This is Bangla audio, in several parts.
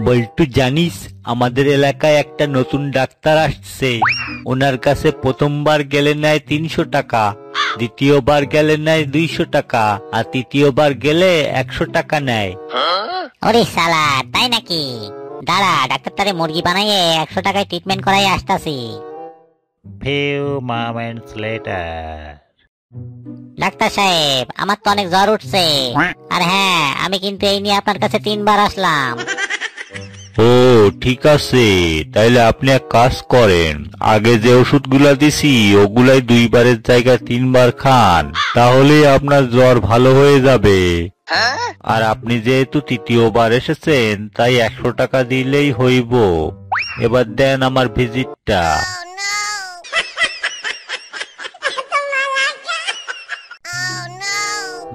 বল্টু জানিস, আমাদের এলাকায় একটা নতুন ডাক্তার আসছে। ওনার কাছে প্রথমবার গেলে নেয় 300 টাকা, দ্বিতীয়বার গেলে নেয় 200 টাকা, আর তৃতীয়বার গেলে 100 টাকা নেয়। ওরে শালা, তাই নাকি? দাঁড়া, ডাক্তার তারে মুরগি বানাইয়ে 100 টাকায় ট্রিটমেন্ট করাই আসতাছি। Few moments later. ডাক্তার সাহেব, আমার তো অনেক জ্বর উঠছে। আর হ্যাঁ, আমি কিন্তু এই নিয়ে আপনার কাছে 3 বার আসলাম। ও ঠিক আছে, তাইলে আপনি এক কাজ করেন, আগে যে ওষুধগুলা দিছি ওগুলাই 2 বারের জায়গায় 3 বার খান, তাহলে আপনার জ্বর ভালো হয়ে যাবে। আর আপনি যেহেতু তৃতীয়বার এসেছেন, তাই 100 টাকা দিলেই হইব। এবার দেন আমার ভিজিটটা।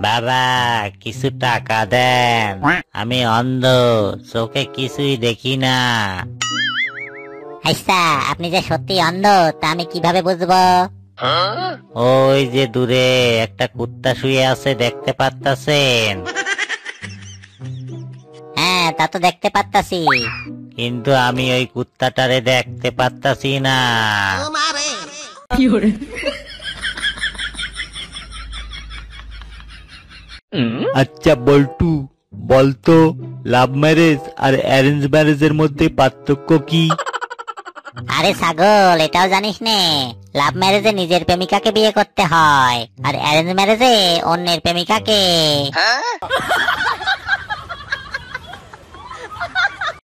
বাবা, কিছু টাকা দেন, আমি অন্ধ, চোখে কিছুই দেখি না। আচ্ছা, আপনি যে সত্যি অন্ধ তা আমি কিভাবে বুঝবো? ওই যে দূরে একটা কুত্তা শুয়ে আছে, দেখতে পারতাছেন? হ্যাঁ, তা তো দেখতে পারতাছি। কিন্তু আমি ওই কুত্তাটারে দেখতে পারতাছি না। আচ্ছা বল্টু, বলতো লাভ ম্যারেজ আর অ্যারেঞ্জ ম্যারেজের মধ্যে পার্থক্য কি? আরে ছাগল, এটাও জানিস নে? লাভ ম্যারেজে নিজের প্রেমিকাকে বিয়ে করতে হয়, আর অ্যারেঞ্জ ম্যারেজে অন্যের প্রেমিকাকে।